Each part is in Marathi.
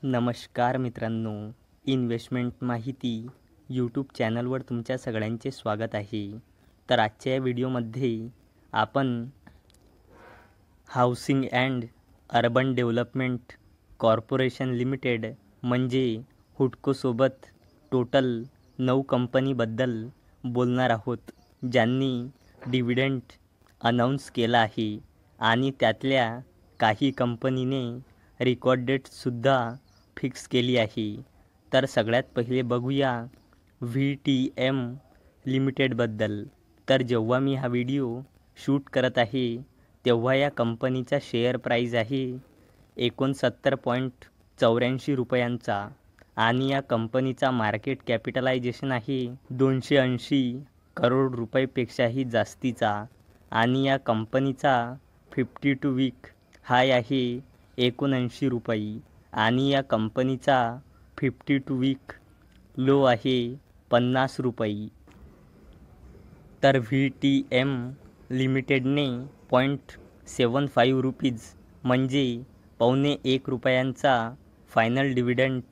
नमस्कार मित्रांनो, इन्व्हेस्टमेंट माहिती यूट्यूब चॅनलवर तुमच्या सगळ्यांचे स्वागत आहे. तर आजच्या या व्हिडिओमध्ये आपण housing and urban development corporation limited म्हणजे हुडकोसोबत टोटल 9 कंपनीबद्दल बोलणार आहोत, ज्यांनी डिव्हिडंड अनाऊन्स केला आहे आणि त्यातल्या काही कंपनीने रेकॉर्ड डेटसुद्धा फिक्स केली आहे. तर सगळ्यात पहिले बघूया VTM लिमिटेडबद्दल. तर जेव्हा मी हा व्हिडिओ शूट करत आहे तेव्हा या कंपनीचा शेअर प्राईज आहे 69.84 रुपयांचा आणि या कंपनीचा मार्केट कॅपिटलायझेशन आहे 280 करोड रुपयेपेक्षाही जास्तीचा आणि या कंपनीचा 52 वीक हाय आहे 79 रुपये आणि या कंपनीचा 52 वीक लो आहे 50 रुपये. तर VTM लिमिटेडने 0.75 रुपीज म्हणजे $1.25 रुपयांचा फायनल डिव्हिडंड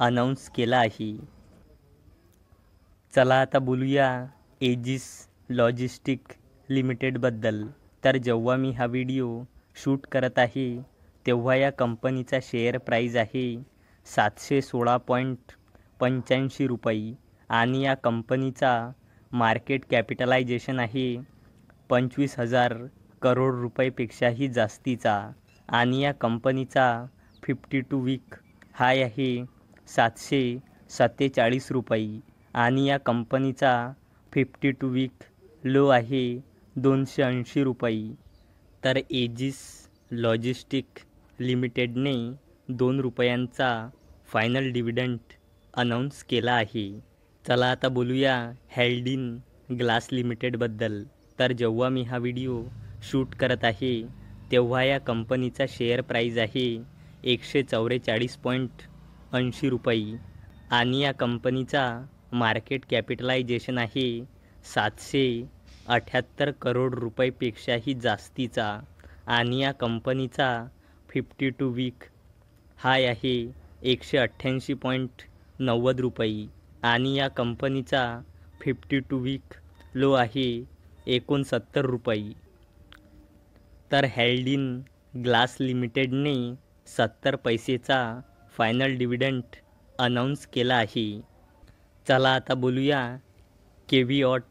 अनाऊन्स केला आहे. चला आता बोलूया एजिस लॉजिस्टिक लिमिटेडबद्दल. तर जेव्हा मी हा व्हिडिओ शूट करत आहे तेव्हा या कंपनीचा शेअर प्राईज आहे 716.85 रुपये आणि या कंपनीचा मार्केट कॅपिटलायझेशन आहे 25,000 करोड रुपयेपेक्षाही जास्तीचा आणि या कंपनीचा 52 वीक हाय आहे 747 रुपये आणि या कंपनीचा 52 वीक लो आहे 280 रुपये. तर एजिस लॉजिस्टिक लिमिटेडने 2 रुपयांचा फायनल डिव्हिडंड अनाऊन्स केला आहे. चला आता बोलूया हॅल्डिन ग्लास लिमिटेडबद्दल. तर जेव्हा मी हा व्हिडिओ शूट करत आहे तेव्हा या कंपनीचा शेअर प्राईज आहे 144.80 रुपये आणि या कंपनीचा मार्केट कॅपिटलायझेशन आहे 778 करोड रुपयेपेक्षाही जास्तीचा आणि या कंपनीचा 52 वीक हाय आहे 188.90 रुपये आणि या कंपनीचा 52 वीक लो आहे 69 रुपये. तर हॅल्डिन ग्लास लिमिटेडने 70 पैसेचा फायनल डिव्हिडंड अनाऊन्स केला आहे. चला आता बोलूया केव्हिऑट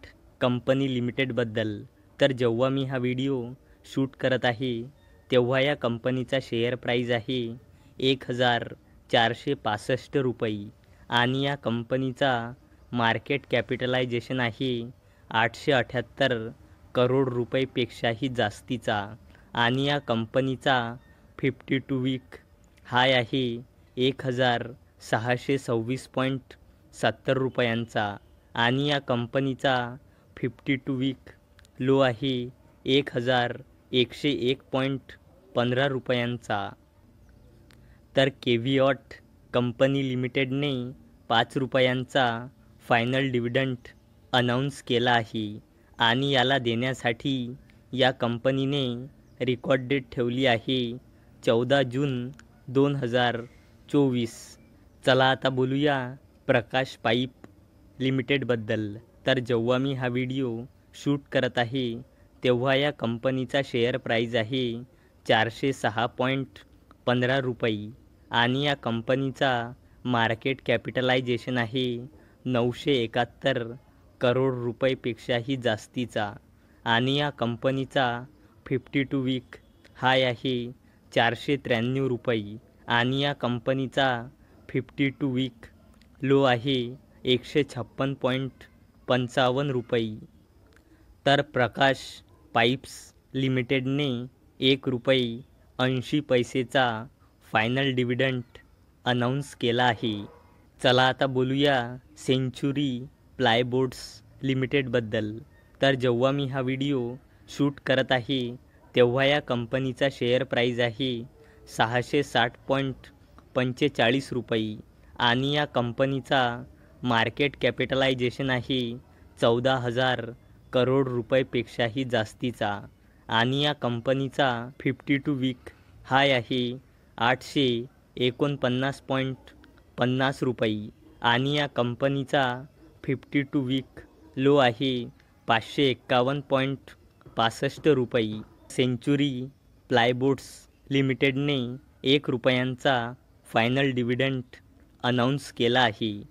कंपनी लिमिटेडबद्दल. तर जेव्हा मी हा व्हिडिओ शूट करत आहे तेव्हा या कंपनीचा शेअर प्राईज आहे 1,465 रुपये आणि या कंपनीचा मार्केट कॅपिटलायझेशन आहे 878 करोड रुपयेपेक्षाही जास्तीचा आणि या कंपनीचा 52 वीक हाय आहे 1,626.70 रुपयांचा आणि या कंपनीचा 52 वीक लो आहे 1,101.15 रुपयांचा. तर केव्हिऑट कंपनी लिमिटेडने 5 रुपयांचा फायनल डिव्हिडंड अनाऊन्स केला आहे आणि याला देण्यासाठी या कंपनीने रेकॉर्ड डेट ठेवली आहे 14 जून 2024. चला आता बोलूया प्रकाश पाईप लिमिटेडबद्दल. तर जेव्हा मी हा व्हिडिओ शूट करत आहे तेव्हा या कंपनीचा शेअर प्राईज आहे 406.15 रुपये आणि या कंपनीचा मार्केट कॅपिटलायझेशन आहे 971 करोड रुपयेपेक्षाही जास्तीचा आणि या कंपनीचा 52 वीक हाय आहे 493 रुपये आणि या कंपनीचा 52 वीक लो आहे 156.55 रुपये. तर प्रकाश पाईप्स लिमिटेडने 1 रुपये 80 पैसेचा फायनल डिव्हिडंड अनाऊन्स केला आहे. चला आता बोलूया सेंचुरी प्लायबोर्ड्स लिमिटेडबद्दल. तर जेव्हा मी हा व्हिडिओ शूट करत आहे तेव्हा या कंपनीचा शेअर प्राईज आहे 660.45 रुपये आणि या कंपनीचा मार्केट कॅपिटलायझेशन आहे 14,000 करोड रुपयेपेक्षाही जास्तीचा आणि या कंपनीचा 52 वीक हाय आहे ₹49.50 आणि या कंपनीचा 52 वीक लो आहे ₹551.65. सेंचुरी प्लायबोर्ड्स लिमिटेडने ₹1 फायनल डिव्हिडंड अनाऊन्स केला आहे.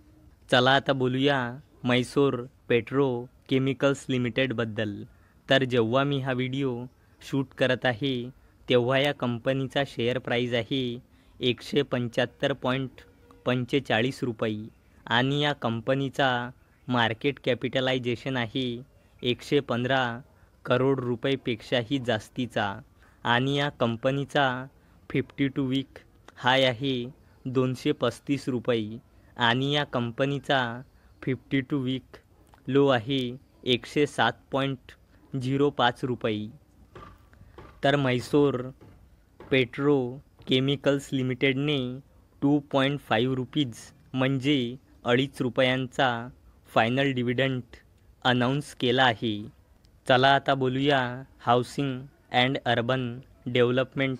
चला आता बोलूया म्हैसूर पेट्रो केमिकल्स लिमिटेडबद्दल. तर जेव्हा मी हा व्हिडिओ शूट करत आहे तेव्हा या कंपनीचा शेअर प्राईज आहे ₹175.45 आणि या कंपनीचा मार्केट कॅपिटलायझेशन आहे 115 करोड रुपयेपेक्षाही जास्तीचा आणि या कंपनीचा 52 वीक हाय आहे ₹235 आणि या कंपनीचा 52 वीक लो आहे ₹107.05. तर म्हैसूर पेट्रो केमिकल्स लिमिटेडने ₹2.5 म्हणजे ₹2.5 फायनल डिव्हिडंड अनाऊन्स केला आहे. चला आता बोलूया housing and urban development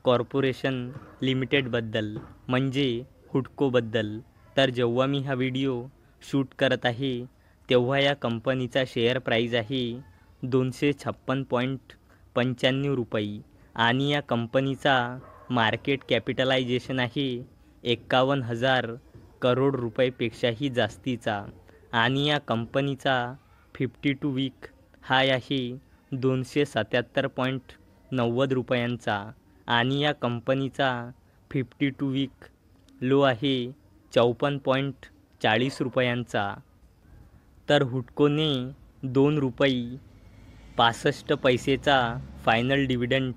corporation लिमिटेडबद्दल म्हणजे हुडकोबद्दल. तर जेव्हा मी हा व्हिडिओ शूट करत आहे तेव्हा या कंपनीचा शेअर प्राईज आहे ₹256.95 आणि या कंपनीचा मार्केट कॅपिटलायझेशन आहे 51,000 करोड रुपयेपेक्षाही जास्तीचा आणि या कंपनीचा 52 वीक हाय आहे ₹277.90 आणि या कंपनीचा 52 वीक लो आहे ₹54.40. तर हुडकोने ₹2.65 फायनल डिव्हिडंड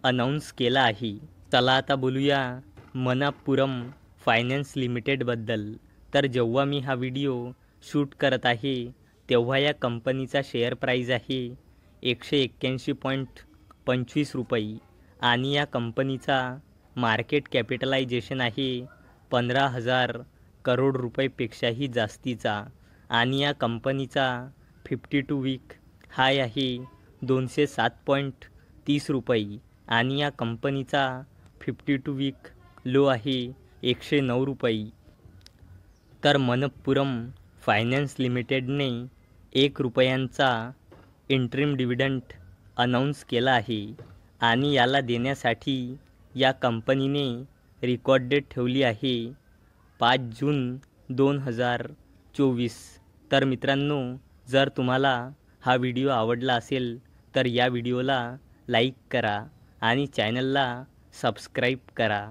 अनाऊन्स केला आहे. चला आता बोलूया मनाप्पुरम फायनान्स लिमिटेडबद्दल. तर जेव्हा मी हा व्हिडिओ शूट करत आहे तेव्हा या कंपनीचा शेअर प्राईज आहे ₹181.25 आणि या कंपनीचा मार्केट कॅपिटलायझेशन आहे 15,000 करोड रुपयेपेक्षाही जास्तीचा आणि या कंपनीचा 52 वीक हाय आहे ₹207.30 आणि या कंपनीचा 52 वीक लो आहे ₹109. तर मनप्पुरम फायनान्स लिमिटेडने ₹1 इंटरिम डिव्हिडंड अनाऊन्स केला आहे आणि याला देण्यासाठी या कंपनीने रेकॉर्ड डेट ठेवली आहे 5 जून 2024. तर मित्रांनो, जर तुम्हाला हा व्हिडिओ आवडला असेल तर या व्हिडिओला लाईक करा आणि चॅनलला सबस्क्राईब करा.